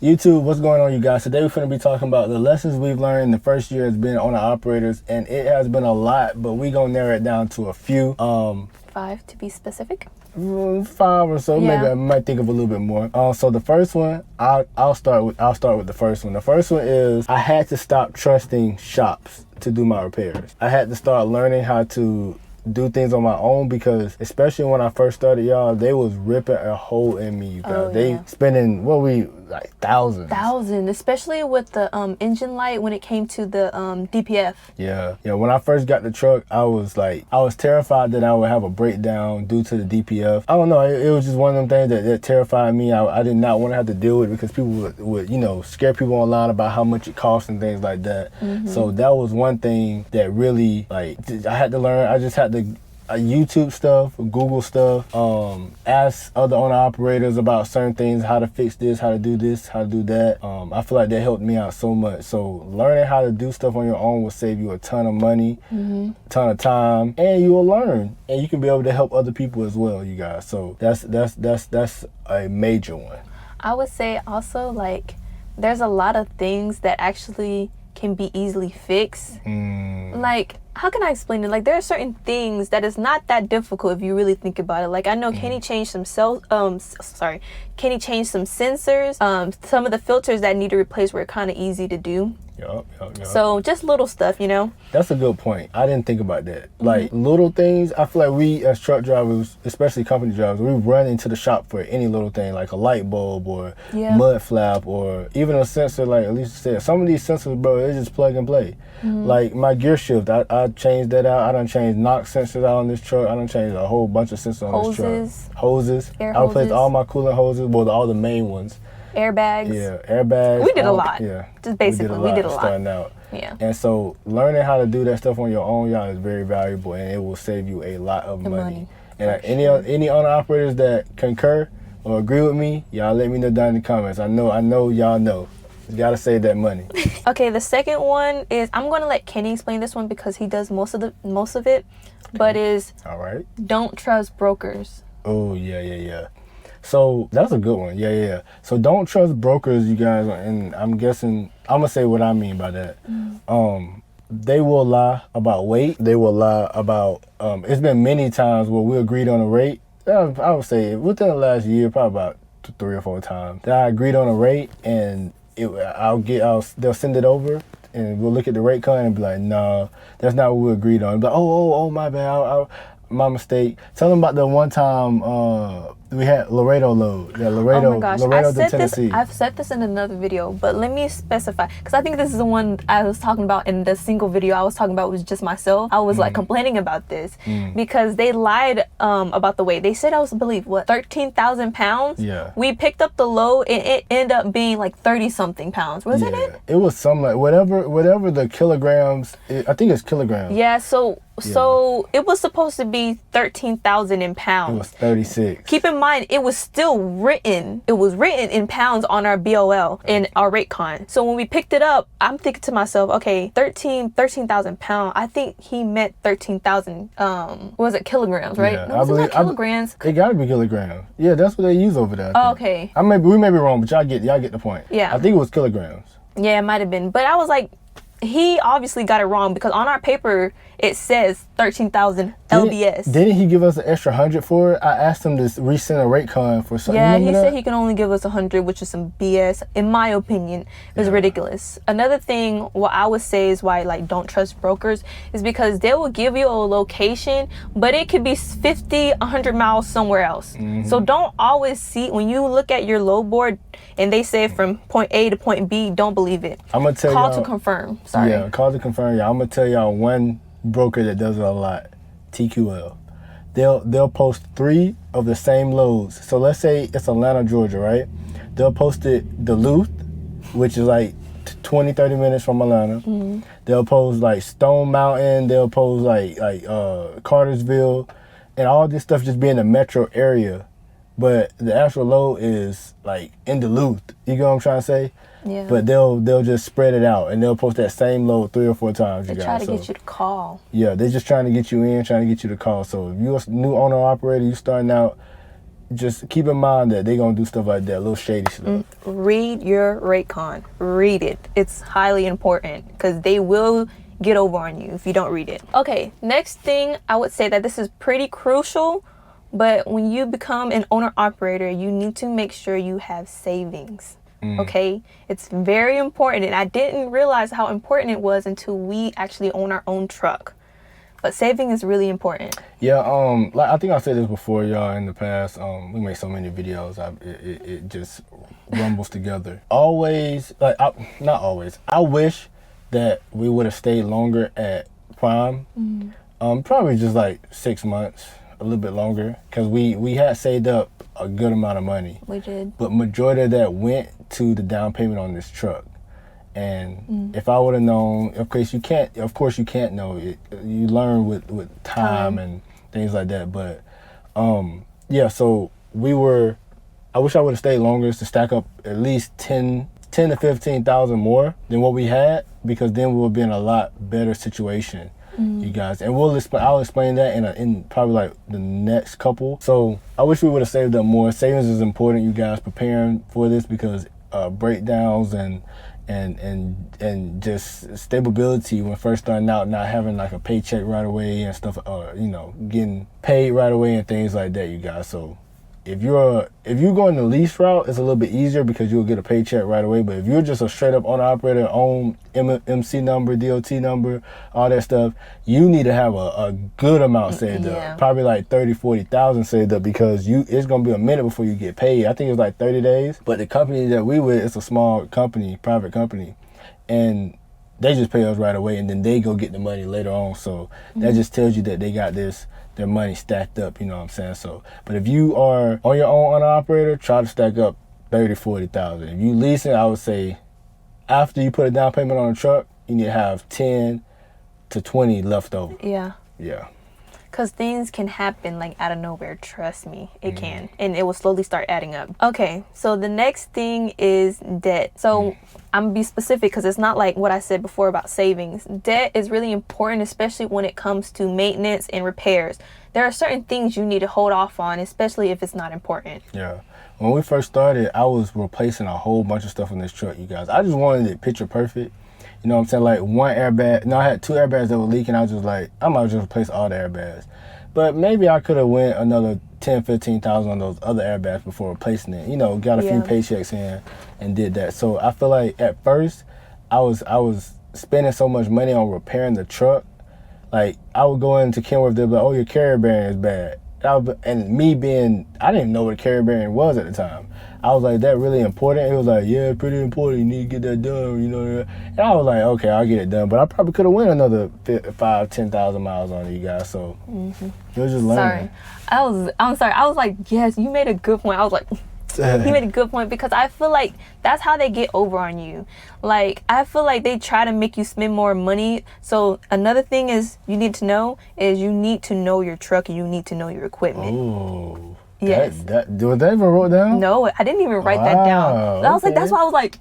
YouTube, what's going on, you guys? Today we're going to be talking about the lessons we've learned in the first year as being owner-operators, and it has been a lot, but we're going to narrow it down to a few. 5 to be specific. 5 or so. Yeah. Maybe I might think of a little bit more. So the first one, I'll start with the first one. The first one is I had to stop trusting shops to do my repairs. I had to start learning how to do things on my own, because especially when I first started, y'all, they was ripping a hole in me, you guys. Oh, they yeah. spending thousands. Especially with the engine light when it came to the DPF. Yeah. When I first got the truck, I was terrified that I would have a breakdown due to the DPF. I don't know. It was just one of them things that terrified me. I did not want to have to deal with it, because people would scare people online about how much it costs and things like that. Mm-hmm. So that was one thing that really, I had to learn. I just had to YouTube stuff, Google stuff, ask other owner operators about certain things, how to fix this, how to do that. I feel like that helped me out so much. So learning how to do stuff on your own will save you a ton of money, a ton of time, and you will learn, and you can be able to help other people as well, you guys. So that's a major one. I would say also, there's a lot of things that actually can be easily fixed. How can I explain it? There are certain things that is not that difficult if you really think about it. I know Kenny changed some Kenny changed some sensors. Some of the filters that need to replace were kind of easy to do. Yup. So just little stuff, That's a good point. I didn't think about that. Little things, I feel like we as truck drivers, especially company drivers, we run into the shop for any little thing, like a light bulb or mud flap, or even a sensor, like Alicia said. Some of these sensors, bro, they just plug and play. My gear shift, I changed that out. I done changed knock sensors out on this truck. I done changed a whole bunch of sensors on this truck. Hoses. Air I replaced hoses. all my coolant hoses, all the main ones. Airbags. Yeah, airbags. We did a lot. Yeah. Just basically, we did a lot. Starting out. Yeah. And so learning how to do that stuff on your own, y'all, is very valuable, and it will save you a lot of money. And any owner operators that concur or agree with me, y'all let me know down in the comments. I know y'all know. You gotta save that money. Okay, the second one is, I'm gonna let Kenny explain this one because he does most of it, but is all right. Don't trust brokers. Oh yeah. So that's a good one. Yeah. So don't trust brokers, you guys, and I'm gonna say what I mean by that. They will lie about weight. They will lie about. It's been many times where we agreed on a rate. I would say within the last year, probably about 3 or 4 times that I agreed on a rate, and they'll send it over, and we'll look at the rate card and be like, no, that's not what we agreed on. But oh, my bad, my mistake. Tell them about the one time we had Laredo load. Yeah, Laredo. Oh my gosh, Laredo to Tennessee. I've said this in another video, but let me specify, because I think this is the one I was talking about in the single video I was talking about was just myself. I was complaining about this because they lied about the weight. They said I was, I believe, 13,000 pounds? Yeah. We picked up the load and it ended up being 30-something pounds. Was it? It was something whatever the kilograms, I think it's kilograms. Yeah, so it was supposed to be 13,000 in pounds. It was 36. Keep in mind, it was still written. It was written in pounds on our BOL in our rate con. So when we picked it up, I'm thinking to myself, okay, 13,000 pounds. I think he meant 13,000. Was it kilograms, right? Yeah, no, was it not kilograms? It gotta be kilograms. Yeah, that's what they use over there. Oh, okay. We may be wrong, but y'all get the point. Yeah. I think it was kilograms. Yeah, it might have been. But I was like, he obviously got it wrong, because on our paper it says 13,000 LBS. Didn't he give us an extra 100 for it? I asked him to resend a rate con for something. Yeah, he said he can only give us 100, which is some BS. In my opinion, it was ridiculous. Another thing, what I would say is why don't trust brokers, is because they will give you a location, but it could be 50, 100 miles somewhere else. So don't always see, when you look at your load board and they say from point A to point B, don't believe it. I'm gonna tell Call y'all, to confirm. Sorry. Yeah, call to confirm. Yeah, I'm gonna tell y'all one broker that does it a lot. TQL. They'll post 3 of the same loads. So let's say it's Atlanta, Georgia, right? They'll post it Duluth, which is 20-30 minutes from Atlanta. They'll post Stone Mountain. They'll post Cartersville, and all this stuff just be in the metro area. But the actual load is in Duluth. You get what I'm trying to say? Yeah. But they'll just spread it out, and they'll post that same load 3 or 4 times. They try to get you to call. Yeah, they're just trying to get you in, trying to get you to call. So if you're a new owner operator, you starting out, just keep in mind that they're gonna do stuff like that, little shady stuff. Read your rate con. Read it. It's highly important because they will get over on you if you don't read it. Okay, next thing I would say that this is pretty crucial, but when you become an owner operator, you need to make sure you have savings. Okay, it's very important, and I didn't realize how important it was until we actually own our own truck. But saving is really important. Yeah, like I think I said this before, y'all, in the past. We make so many videos, it just rumbles together. Always, like, not always. I wish that we would have stayed longer at Prime. Probably just like 6 months, a little bit longer, because we had saved up a good amount of money. We did. But majority of that went to the down payment on this truck. And if I would have known, of course you can't know it. You learn with time and things like that. But yeah, so I wish I would have stayed longer to stack up at least 10 to 15,000 more than what we had, because then we'll be in a lot better situation, you guys. And I'll explain that in probably like the next couple. So I wish we would have saved up more. Savings is important, you guys, preparing for this, because breakdowns and just stability when first starting out, not having like a paycheck right away and stuff, or getting paid right away and things like that, you guys. So if you're going the lease route, it's a little bit easier because you'll get a paycheck right away. But if you're just a straight up owner operator, own MC number, DOT number, all that stuff, you need to have a good amount saved up, probably like 30,000-40,000 saved up, because it's gonna be a minute before you get paid. I think it's like 30 days. But the company that we with, it's a small company, private company, and they just pay us right away, and then they go get the money later on. So that just tells you that they got their money stacked up, you know what I'm saying? So, but if you are on your own owner operator, try to stack up 30,000-40,000. If you leasing, I would say after you put a down payment on a truck, you need to have 10 to 20 left over. Yeah. Yeah. Because things can happen like out of nowhere. Trust me, it can. And it will slowly start adding up. Okay, so the next thing is debt. So I'm going to be specific because it's not like what I said before about savings. Debt is really important, especially when it comes to maintenance and repairs. There are certain things you need to hold off on, especially if it's not important. Yeah. When we first started, I was replacing a whole bunch of stuff in this truck, you guys. I just wanted it picture perfect. You know what I'm saying? Like one airbag. No, I had 2 airbags that were leaking. I was just like, I might just replace all the airbags. But maybe I could have went another 10,000-15,000 on those other airbags before replacing it. Got a few paychecks in and did that. So I feel like at first I was spending so much money on repairing the truck. Like I would go into Kenworth, they'd be like, oh, your carrier bearing is bad. And me being, I didn't even know what a carrier bearing was at the time. I was like, that really important? It was like, yeah, pretty important. You need to get that done, And I was like, okay, I'll get it done. But I probably could have went another 5,000-10,000 miles on it, you guys. So it was just learning. I'm sorry. I was like, yes, you made a good point. I was like, he made a good point, because I feel like that's how they get over on you. Like, I feel like they try to make you spend more money. So another thing is you need to know your truck, and you need to know your equipment. Oh. Yes. Was that even wrote down? No, I didn't even write that down. I was like, that's why I was like,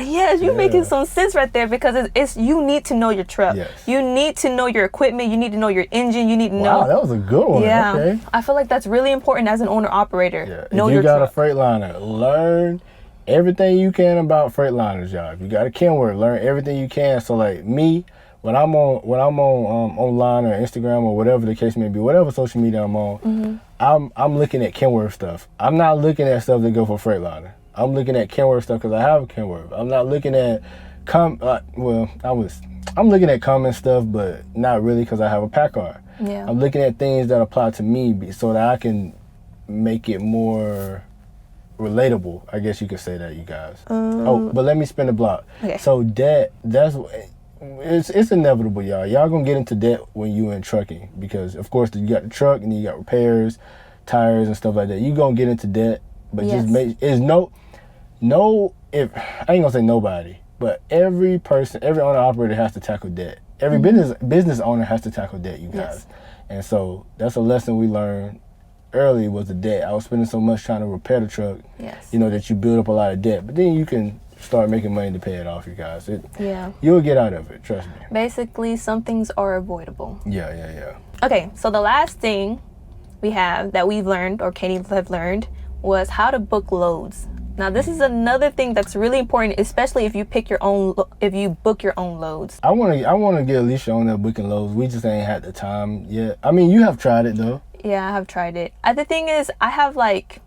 yes, you're making some sense right there, because it's you need to know your truck. Yes. You need to know your equipment. You need to know your engine. You need to know. Wow, that was a good one. Yeah. Okay. I feel like that's really important as an owner operator. Yeah. If you got a Freightliner, learn everything you can about Freightliners, y'all. If you got a Kenworth, learn everything you can. So like me, when I'm on online or Instagram or whatever the case may be, whatever social media I'm on, I'm looking at Kenworth stuff. I'm not looking at stuff that go for Freightliner. I'm looking at Kenworth stuff because I have a Kenworth. I'm not looking at I'm looking at common stuff, but not really, because I have a PACCAR. Yeah. I'm looking at things that apply to me so that I can make it more relatable. I guess you could say that, you guys. But let me spin the block. Okay. So debt, it's inevitable, y'all. Y'all gonna get into debt when you in trucking, because of course you got the truck and then you got repairs, tires and stuff like that. You gonna get into debt, but just make if I ain't gonna say nobody, but every owner operator has to tackle debt. Every business owner has to tackle debt, you guys. Yes. And so that's a lesson we learned early, was the debt. I was spending so much trying to repair the truck, that you build up a lot of debt. But then you can start making money to pay it off, you guys. You'll get out of it, trust me. Basically, some things are avoidable. Yeah. Okay, so the last thing we've learned, or Kenny have learned, was how to book loads. Now, this is another thing that's really important, especially if you book your own loads. I want to get Alicia on that booking loads. We just ain't had the time yet. I mean, you have tried it though. Yeah, I have tried it. The thing is, I have like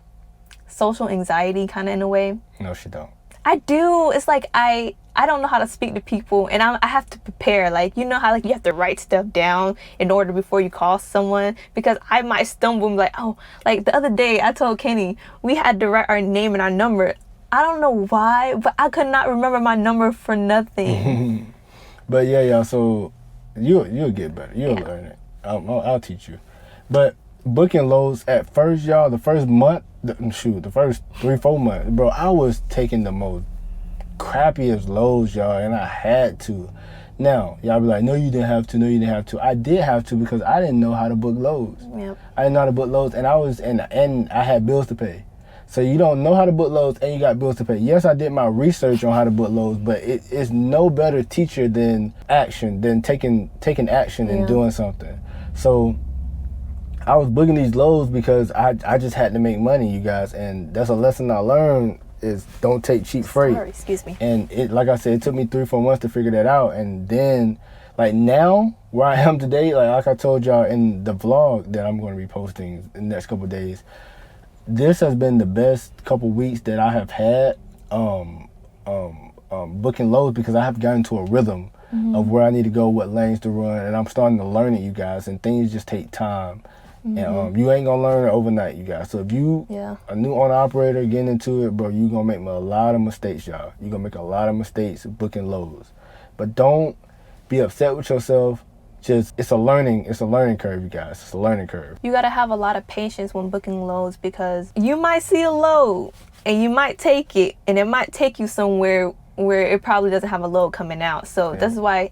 social anxiety kind of in a way. No, she don't. I do. It's like I don't know how to speak to people, and I have to prepare. Like, you know how like you have to write stuff down in order before you call someone, because I might stumble and be like, oh, like the other day I told Kenny we had to write our name and our number. I don't know why, but I could not remember my number for nothing. But yeah, y'all. So you'll get better. You'll learn it. I'll teach you. But booking loads at first, y'all, the first month, the first 3-4 months, bro, I was taking the most crappiest loads, y'all, and I had to. Now, y'all be like, no, you didn't have to. No, you didn't have to. I did have to, because I didn't know how to book loads. Yep. I didn't know how to book loads, and I had bills to pay. So you don't know how to book loads and you got bills to pay. Yes, I did my research on how to book loads, but it's no better teacher than taking action and doing something. So I was booking these loads because I just had to make money, you guys, and that's a lesson I learned, is don't take cheap freight. Sorry, excuse me. And it, like I said, it took me 3-4 months to figure that out. And then, like now, where I am today, like I told y'all in the vlog that I'm going to be posting in the next couple of days, this has been the best couple weeks that I have had booking loads, because I have gotten to a rhythm of where I need to go, what lanes to run, and I'm starting to learn it, you guys, and things just take time. And you ain't gonna learn it overnight, you guys. So if you a new owner operator getting into it, bro, you gonna make a lot of mistakes, y'all. You gonna make a lot of mistakes booking loads. But don't be upset with yourself. Just it's a learning curve, you guys. It's a learning curve. You gotta have a lot of patience when booking loads, because you might see a load and you might take it, and it might take you somewhere where it probably doesn't have a load coming out. So this is why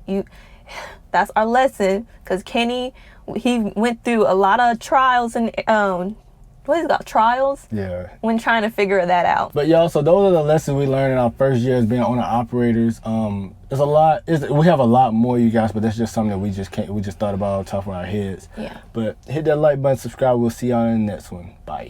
that's our lesson, because Kenny, he went through a lot of trials and what is it called? Trials? Yeah. When trying to figure that out. But y'all, so those are the lessons we learned in our first year as being owner operators. There's a lot. We have a lot more, you guys, but that's just something that we just thought about off the top of our heads. Yeah. But hit that like button, subscribe. We'll see y'all in the next one. Bye.